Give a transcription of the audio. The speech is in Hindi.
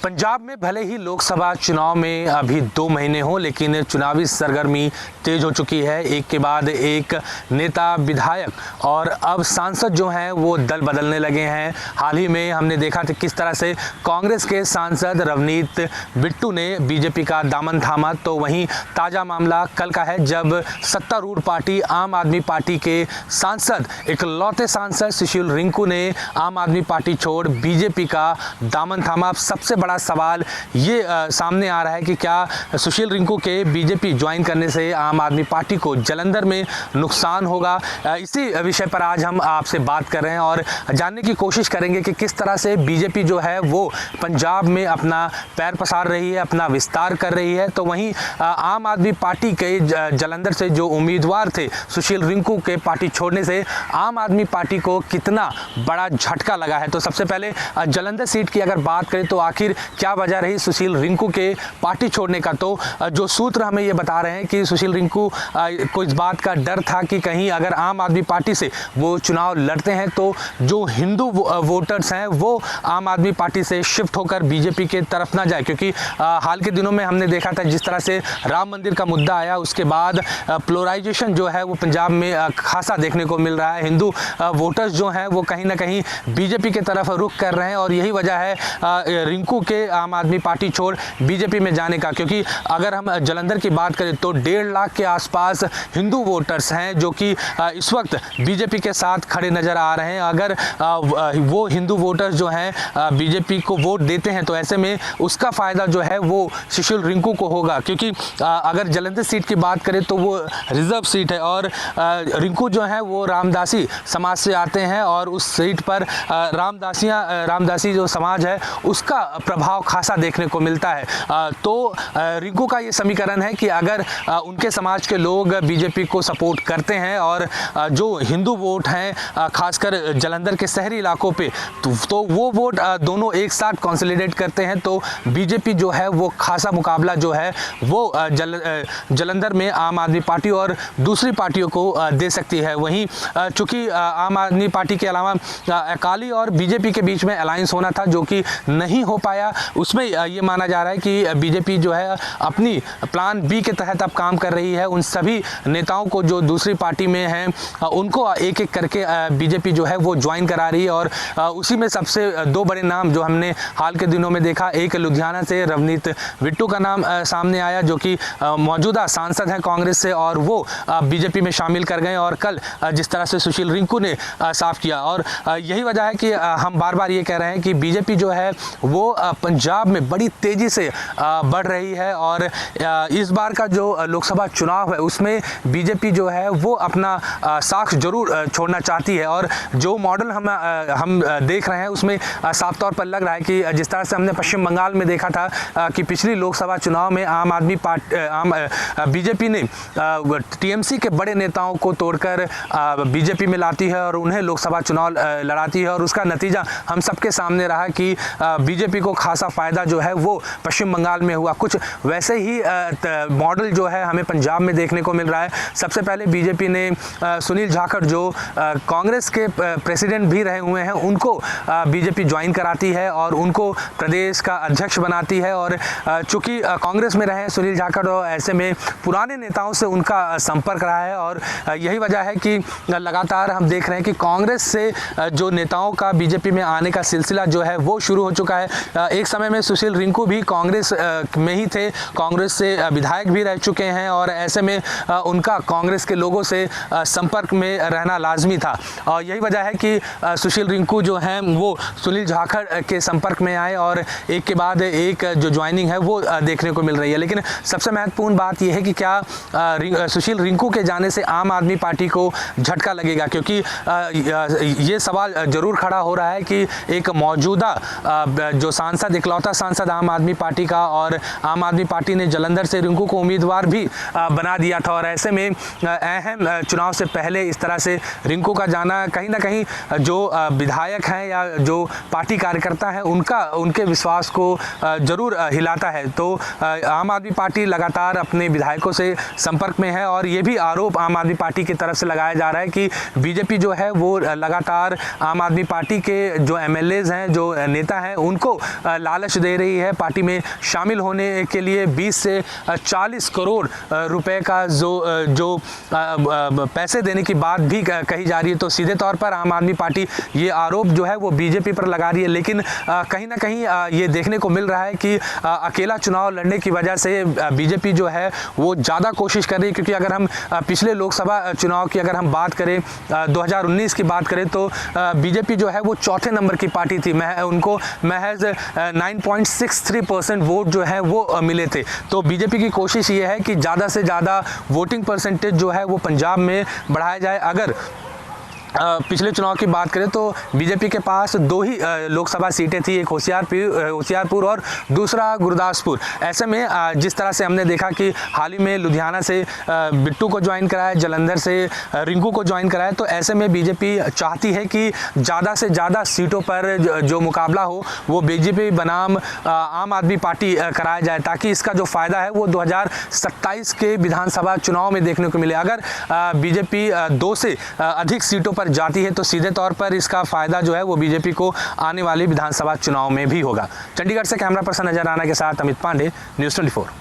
पंजाब में भले ही लोकसभा चुनाव में अभी 2 महीने हों, लेकिन चुनावी सरगर्मी तेज हो चुकी है। एक के बाद एक नेता, विधायक और अब सांसद जो हैं वो दल बदलने लगे हैं। हाल ही में हमने देखा था किस तरह से कांग्रेस के सांसद रवनीत बिट्टू ने बीजेपी का दामन थामा। तो वहीं ताज़ा मामला कल का है, जब सत्तारूढ़ पार्टी आम आदमी पार्टी के सांसद, इकलौते सांसद सुशील रिंकू ने आम आदमी पार्टी छोड़ बीजेपी का दामन थामा। सबसे बड़ा सवाल ये सामने आ रहा है कि क्या सुशील रिंकू के बीजेपी ज्वाइन करने से आम आदमी पार्टी को जालंधर में नुकसान होगा। इसी विषय पर आज हम आपसे बात कर रहे हैं और जानने की कोशिश करेंगे कि किस तरह से बीजेपी जो है वो पंजाब में अपना पैर पसार रही है, अपना विस्तार कर रही है। तो वहीं आम आदमी पार्टी के जालंधर से जो उम्मीदवार थे सुशील रिंकू के पार्टी छोड़ने से आम आदमी पार्टी को कितना बड़ा झटका लगा है। तो सबसे पहले जालंधर सीट की अगर बात करें तो आखिर क्या वजह रही सुशील रिंकू के पार्टी छोड़ने का। तो जो सूत्र हमें ये बता रहे हैं कि सुशील रिंकू को इस बात का डर था कि कहीं अगर आम आदमी पार्टी से वो चुनाव लड़ते हैं तो जो हिंदू वोटर्स हैं वो आम आदमी पार्टी से शिफ्ट होकर बीजेपी के तरफ ना जाए। क्योंकि हाल के दिनों में हमने देखा था जिस तरह से राम मंदिर का मुद्दा आया, उसके बाद पोलराइजेशन जो है वो पंजाब में खासा देखने को मिल रहा है। हिंदू वोटर्स जो हैं वो कहीं ना कहीं बीजेपी की तरफ रुख कर रहे हैं और यही वजह है रिंकू के आम आदमी पार्टी छोड़ बीजेपी में जाने का। क्योंकि अगर हम जालंधर की बात करें तो 1.5 लाख के आसपास हिंदू वोटर्स हैं जो कि इस वक्त बीजेपी के साथ खड़े नजर आ रहे हैं। अगर वो हिंदू वोटर्स जो हैं बीजेपी को वोट देते हैं तो ऐसे में उसका फ़ायदा जो है वो सुशील रिंकू को होगा। क्योंकि अगर जालंधर सीट की बात करें तो वो रिजर्व सीट है और रिंकू जो है वो रामदासी समाज से आते हैं और उस सीट पर रामदासी जो समाज है उसका प्रभाव खासा देखने को मिलता है। तो रिंकू का ये समीकरण है कि अगर उनके समाज के लोग बीजेपी को सपोर्ट करते हैं और जो हिंदू वोट हैं खासकर जालंधर के शहरी इलाकों पे तो वो वोट दोनों एक साथ कंसोलिडेट करते हैं तो बीजेपी जो है वो खासा मुकाबला जो है वो जालंधर में आम आदमी पार्टी और दूसरी पार्टियों को दे सकती है। वहीं चूंकि आम आदमी पार्टी के अलावा अकाली और बीजेपी के बीच में अलायंस होना था जो कि नहीं हो पाया, उसमें ये माना जा रहा है कि बीजेपी जो है अपनी प्लान बी के तहत अब काम कर रही है। उन सभी नेताओं को जो दूसरी पार्टी में हैं उनको एक एक करके बीजेपी जो है वो ज्वाइन करा रही है और उसी में सबसे 2 बड़े नाम जो हमने हाल के दिनों में देखा, एक लुधियाना से रवनीत बिट्टू का नाम सामने आया जो कि मौजूदा सांसद हैं कांग्रेस से और वो बीजेपी में शामिल कर गए और कल जिस तरह से सुशील रिंकू ने साफ किया। और यही वजह है कि हम बार बार ये कह रहे हैं कि बीजेपी जो है वो पंजाब में बड़ी तेज़ी से बढ़ रही है और इस बार का जो लोकसभा चुनाव है उसमें बीजेपी जो है वो अपना साख जरूर छोड़ना चाहती है। और जो मॉडल हम देख रहे हैं उसमें साफ तौर पर लग रहा है कि जिस तरह से हमने पश्चिम बंगाल में देखा था कि पिछली लोकसभा चुनाव में आम आदमी पार्टी बीजेपी ने टीएमसी के बड़े नेताओं को तोड़कर बीजेपी में लाती है और उन्हें लोकसभा चुनाव लड़ाती है और उसका नतीजा हम सबके सामने रहा कि बीजेपी को खासा फ़ायदा जो है वो पश्चिम बंगाल में हुआ। कुछ वैसे ही मॉडल जो है हमें पंजाब में देखने को मिल रहा है। सबसे पहले बीजेपी ने सुनील जाखड़ जो कांग्रेस के प्रेसिडेंट भी रहे हुए हैं उनको बीजेपी ज्वाइन कराती है और उनको प्रदेश का अध्यक्ष बनाती है। और चूंकि कांग्रेस में रहे सुनील जाखड़ और ऐसे में पुराने नेताओं से उनका संपर्क रहा है और यही वजह है कि लगातार हम देख रहे हैं कि कांग्रेस से जो नेताओं का बीजेपी में आने का सिलसिला जो है वो शुरू हो चुका है। एक समय में सुशील रिंकू भी कांग्रेस में ही थे, कांग्रेस से विधायक भी रह चुके हैं और ऐसे में उनका कांग्रेस के लोगों से संपर्क में रहना लाजमी था। और यही वजह है कि सुशील रिंकू जो हैं वो सुनील जाखड़ के संपर्क में आए और एक के बाद एक जो ज्वाइनिंग है वो देखने को मिल रही है। लेकिन सबसे महत्वपूर्ण बात यह है कि क्या सुशील रिंकू के जाने से आम आदमी पार्टी को झटका लगेगा। क्योंकि ये सवाल जरूर खड़ा हो रहा है कि एक मौजूदा जो सांसद, इकलौता सांसद आम आदमी पार्टी का और आम आदमी पार्टी ने जालंधर से रिंकू को उम्मीदवार भी बना दिया था और ऐसे में अहम चुनाव से पहले इस तरह से रिंकू का जाना कहीं ना कहीं जो विधायक हैं या जो पार्टी कार्यकर्ता हैं उनके विश्वास को जरूर हिलाता है। तो आम आदमी पार्टी लगातार अपने विधायकों से संपर्क में है और ये भी आरोप आम आदमी पार्टी की तरफ से लगाया जा रहा है कि बीजेपी जो है वो लगातार आम आदमी पार्टी के जो एमएलएज हैं, जो नेता हैं, उनको लालच दे रही है। पार्टी में शामिल होने के लिए 20 से 40 करोड़ रुपए का जो पैसे देने की बात भी कही जा रही है। तो सीधे तौर पर आम आदमी पार्टी ये आरोप जो है वो बीजेपी पर लगा रही है, लेकिन कहीं ना कहीं ये देखने को मिल रहा है कि अकेला चुनाव लड़ने की वजह से बीजेपी जो है वो ज़्यादा कोशिश कर रही है। क्योंकि अगर हम पिछले लोकसभा चुनाव की अगर हम बात करें, 2019 की बात करें, तो बीजेपी जो है वो चौथे नंबर की पार्टी थी। उनको महज 9.63% वोट जो है वो मिले थे। तो बीजेपी की कोशिश ये है कि ज़्यादा से ज़्यादा वोटिंग परसेंटेज जो है वो पंजाब में बढ़ाया जाए। अगर पिछले चुनाव की बात करें तो बीजेपी के पास 2 ही लोकसभा सीटें थी, एक होशियारपुर और दूसरा गुरदासपुर। ऐसे में जिस तरह से हमने देखा कि हाल ही में लुधियाना से बिट्टू को ज्वाइन कराया, जालंधर से रिंकू को ज्वाइन कराया, तो ऐसे में बीजेपी चाहती है कि ज़्यादा से ज़्यादा सीटों पर जो मुकाबला हो वो बीजेपी बनाम आम आदमी पार्टी कराया जाए, ताकि इसका जो फ़ायदा है वो 2027 के विधानसभा चुनाव में देखने को मिले। अगर बीजेपी 2 से अधिक सीटों पर जाती है तो सीधे तौर पर इसका फायदा जो है वो बीजेपी को आने वाले विधानसभा चुनाव में भी होगा। चंडीगढ़ से कैमरा पर्सन नजर आना के साथ अमित पांडे, न्यूज़ 24।